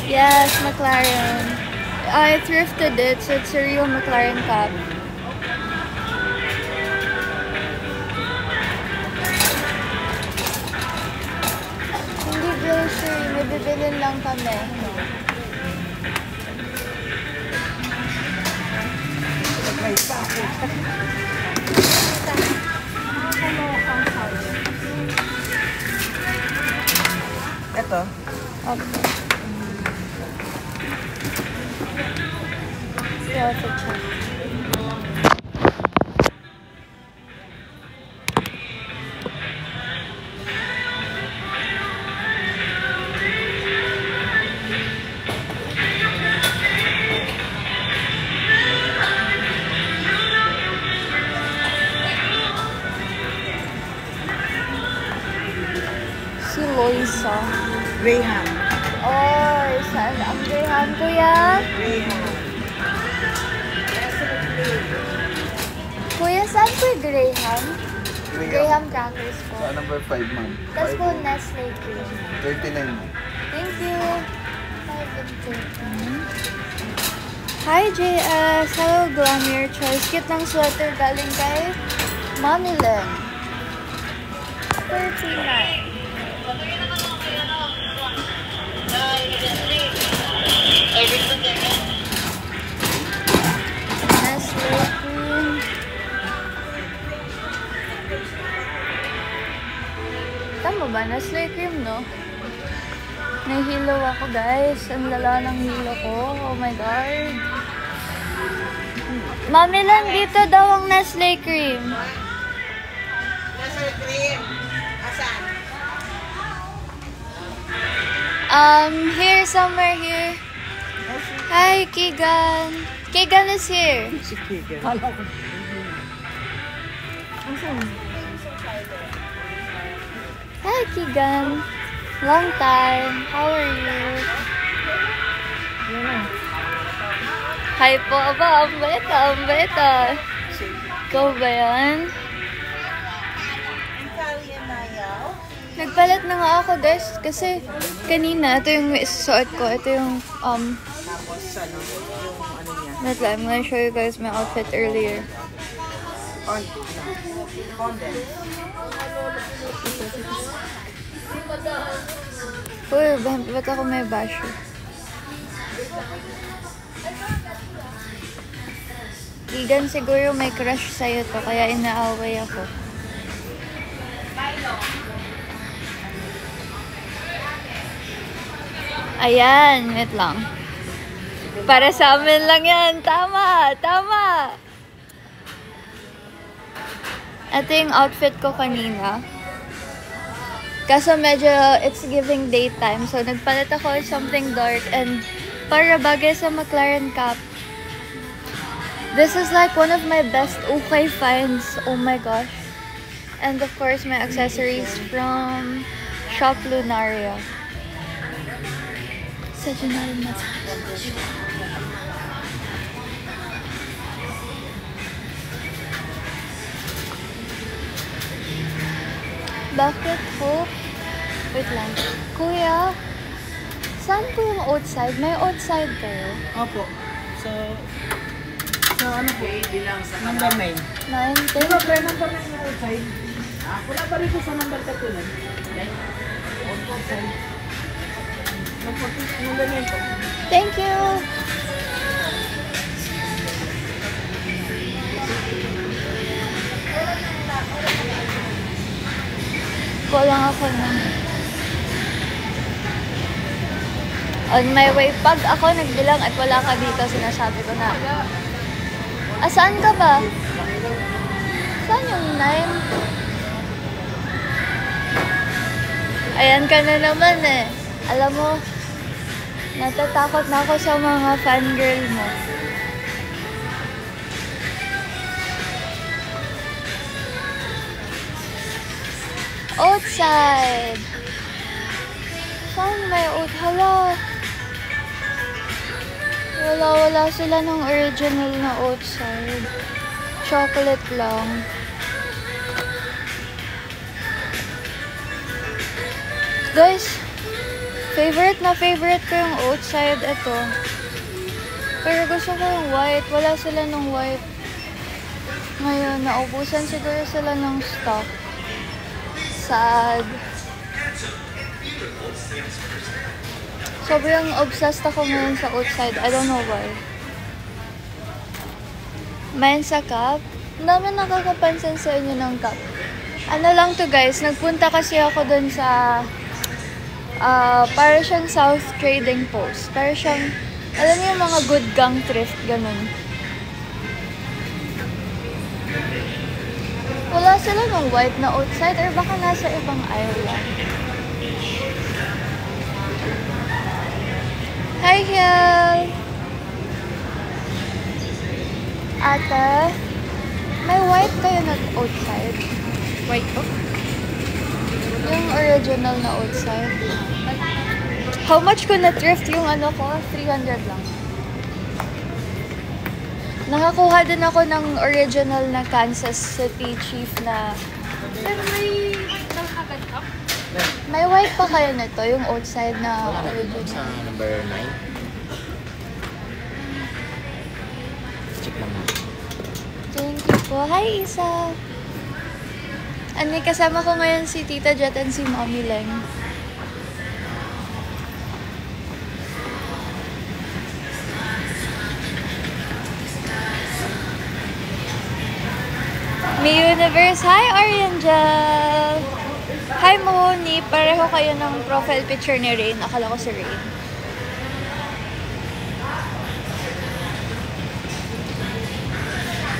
Yes, McLaren. I thrifted it, so it's a real McLaren cap. Hindi grocery, may bibilin lang kami. Ito? Okay. Check. Si Loisa. Graham. Oh, saan ang Graham, kuya? Graham. Kuya, saan po yung Graham? Graham crackers po. Sa number 5, ma'am. Tapos po Nestle cream. 39, ma'am. Thank you. 5 and 13. Hi, JS. Hello, Glamour Choice. Cute ng sweater galing kay Mami Len. 39. Nestle cream. Tama ba? Nestle cream, no? Nahihilo ako, guys. Ang lala ng hilo ko. Oh my God. Mami lang, dito daw ang Nestle cream. Nestle cream. Asan? Here, somewhere here. Hi, Keegan. Keegan is here. Si Keegan. Hi, Keegan. Long time. How are you? Hi po. Aba, ang beta, ang beta. Ikaw ba yan? Nagpalit na nga ako, guys. Kasi kanina, ito yung suot ko. Ito yung, Tapos, ano, yung ano niya. wait lang, I'm gonna show you guys my outfit earlier. Condense. Uy, ba't ako may basho? Keegan, siguro may crush sa'yo to, kaya inaaway ako. Ayan, wait lang. Para sa amin lang yan. Tama, tama. Ito yung outfit ko kanina. Kaso medyo it's giving daytime. So nagpalit ako something dark and para bagay sa McLaren cap. This is like one of my best ukay finds. Oh my gosh. And of course my accessories from Shop Lunaria. Bakit po? Wait lang. Kuya, saan po yung outside? May outside kayo? Opo. So ano po? Number 9. 9, Di ba, pre, number 9 na outside? Wala pa rin ko sa number 13. Outside. Number 9 po. Thank you! Kulang ako na. On my way, pag ako nagbilang at wala ka dito, sinasabi ko na, saan ka ba? Saan yung 9? Ayan ka na naman eh. Alam mo, natatakot na ako sa mga fangirl mo. Outside! Saan may oat? Hala! Wala sila ng original na outside. Chocolate lang. Guys, favorite ko yung outside. Ito. Pero gusto ko yung white. Wala sila ng white. Ngayon, naubusan siguro sila ng stock. Sad. Sobrang obsessed ako ngayon sa outside. I don't know why. Mayan sa cup. Ang dami nakakapansin sa inyo ng cup. Ano lang to guys, nagpunta kasi ako dun sa para siyang South Trading Post. Para siyang, alam niyo yung mga good gang thrift, ganun. Wala sila ng white na outside or baka nasa ibang aisle lang. Hi, Hiel! Ate, may white kayo na outside? White po? Yung original na outside. How much ko na thrift yung ano ko? 300 lang. Nakakuha din ako ng original na Kansas City Chief na... Pero may nakagad ka? May white pa kayo nito, yung outside na Sa original. number 9. Check lang natin. Thank you po. Hi, Isa! Kasama ko ngayon si Tita Jet and si Mommy Leng. Mi Universe! Hi, Oriangel! Hi, Moni! Pareho kayo ng profile picture ni Rain. Akala ko si Rain.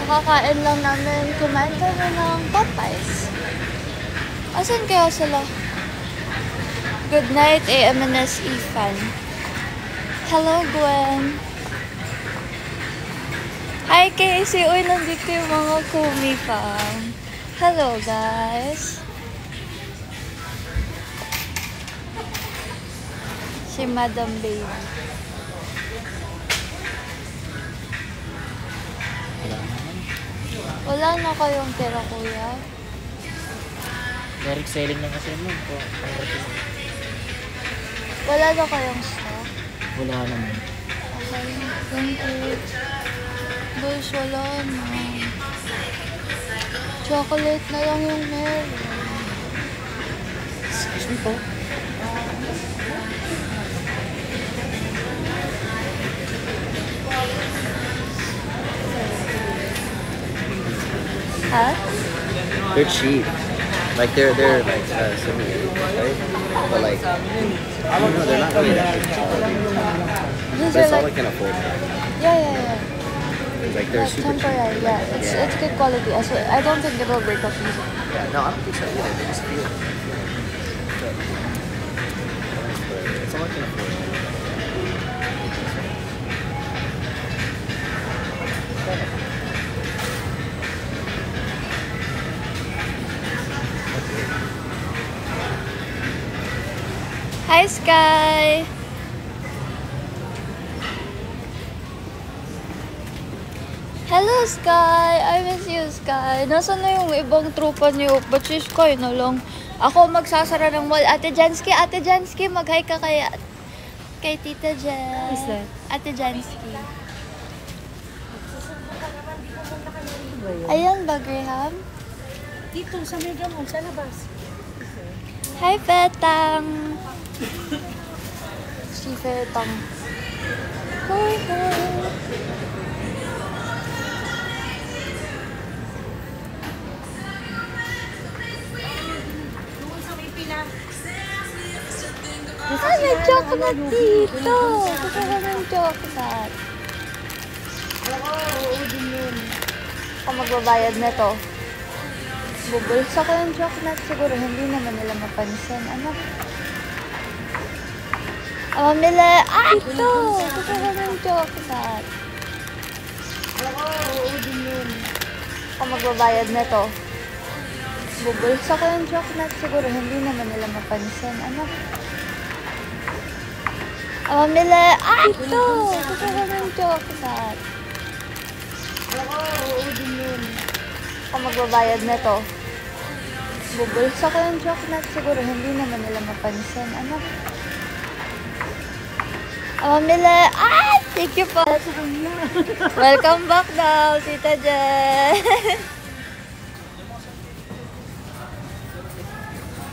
Nakakain lang namin. Kumain kami ng Popeyes. Asan kaya sila? Good night, AMNSE fan. Hello, Gwen. Hi, Casey. Uy, nandito yung mga Kumi fam. Hello, guys. Si Madam Baby. Wala na kayong tira, kuya. Direct selling na kasi mo po. Wala na kayong stock. Wala naman. Okay, thank you. Guys, wala na. Chocolate na lang yung meron. Excuse me po. Ha? They're cheap. Like they're like semi, right? But like I don't know, they're not really that cheap. These That's are all I can afford. yeah. Like they're Yeah, super cheap. temporary, yeah. It's good quality. I don't think it will break up easily. Yeah, no, I don't think so either. They just feel it. It's all I can afford. Hi, Sky! Hello, Sky! I miss you, Sky. Nasaan na yung ibang trupa niyo? Ba't si Sky na lang? Ako magsasara ng mall. Ate Jansky, mag-hi ka kay Tita Jen. Who's that? Ate Jansky. Ayan ba, Graham? Dito, sa Mega Mall, sa labas. Hi, Petang! Si Petang. Hi, hi! Doon sa may pila. Ay, may chocolate dito! Gusto ko ng chocolate. Oo, din yun. Ako magbabayad na to. Bubulsa ko yung chocolate. Siguro hindi naman nila mapansin. Ano? Mamili! Ah! Ito! Gusto ko ng chocolate. Oo, din yun. Ako magbabayad na to. Bubulsa ko yung chocolate. Siguro hindi naman nila mapansin. Ano? Mamili! Ah! Ito! Gusto ko ng chocolate. Oo, din yun. Ako magbabayad na to. Bubulsa ko yung chocolate. Siguro hindi naman nila mapansin. Ano? Mamili! Ah! Thank you po! Welcome back daw, Tita Jen!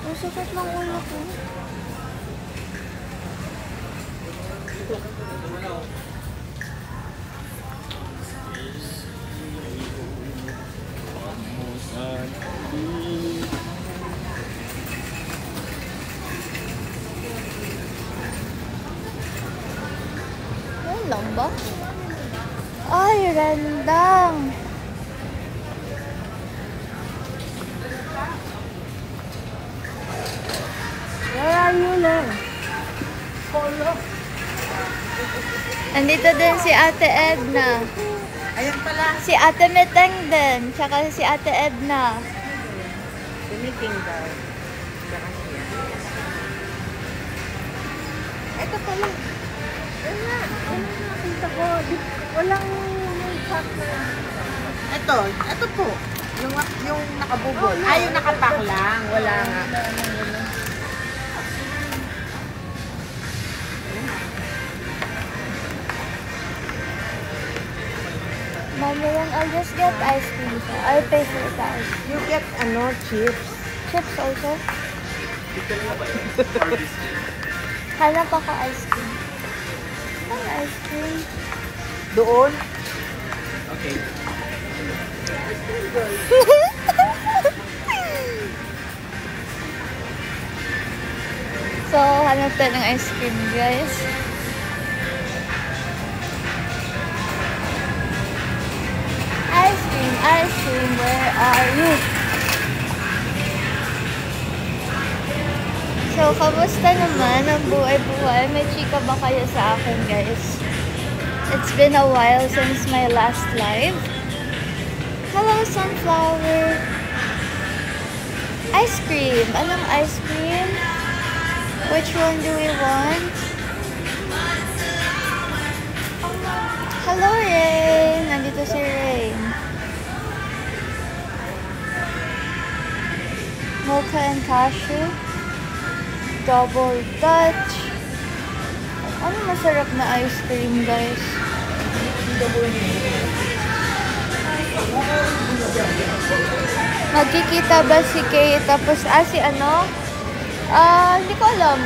Ang sakit ng ulo ko. Yan lang ba? Ay, randang! Where are you now? Polo. Andito din si Ate Edna. Ayan pala. Si Ate Meteng din. Tsaka si Ate Edna. Tumiting daw. Ito pala. Ayan na. Ayan na nakita ko. Walang yung pack na. Ito po. Yung nakabubol. Ay, yung nakapack lang. Wala nga. Mama lang, I'll just get ice cream. I'll pay for the ice. You get chips. Chips also? Hanap ako ice cream. Ano ice cream? Doon. Okay. So, hanap tayo ng ice cream, guys. Ice cream, where are you? So, kamusta naman ang buhay-buhay? May chika ba kayo sa akin, guys? It's been a while since my last live. Hello, sunflower. Ice cream. Anong ice cream? Which one do we want? Hello, Rain. Nandito si Rain. Mocha and cashew. Double Dutch. Ano masarap na ice cream, guys? Magkikita ba si Kay? Tapos, si ano? Hindi ko alam.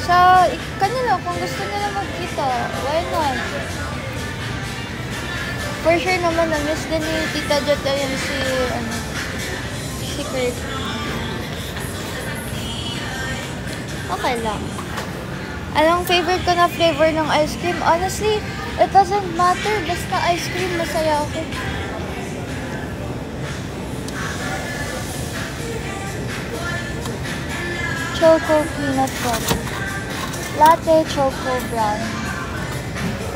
Sa kanila, kung gusto nila magkita, why not? For sure naman, na-miss din ni Tita Jot yun si Kurt. Okay lang. Anong favorite ko na flavor ng ice cream? Honestly, it doesn't matter. Basta ice cream, masaya ako. Choco peanut butter. Latte choco brownie.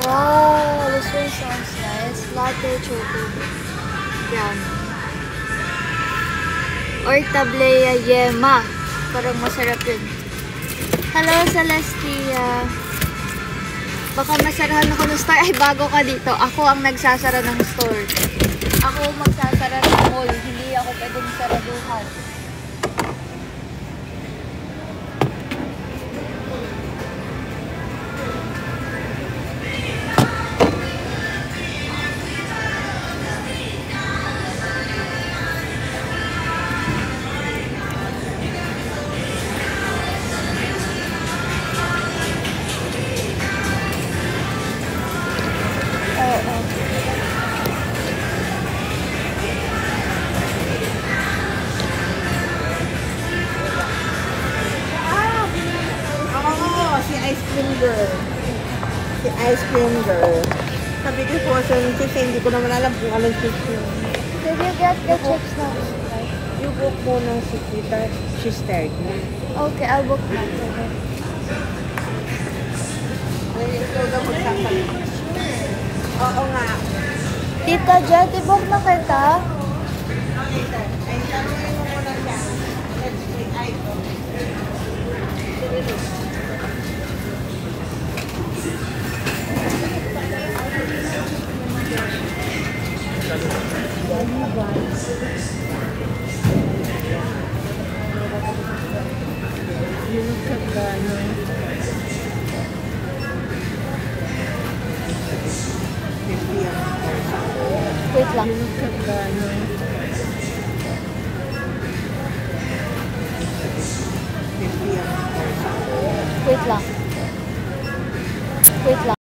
Wow, this one sounds nice. Latte choco brownie. Or tablea yema. Parang masarap yun. Hello, Celestia. Baka masarahan ako ng store. Ay, bago ka dito. Ako ang nagsasara ng store. Ako magsasara ng mall. Hindi ako pwedeng saraduhan. Si ice cream girl. Sabi ko po sa chips, hindi ko naman alam kung anong chips yun. Did you get the chips now? You book muna si Tita. She's tired na. Okay, I'll book now. Okay. Ay, ikaw daw magsasalit. Oo nga. Tita Jet, i-book na kita. Ay, tanongin mo muna siya. Let's see. Ay, ito. Yung kagano. Wait lang. Yung kagano. Wait lang. Wait lang.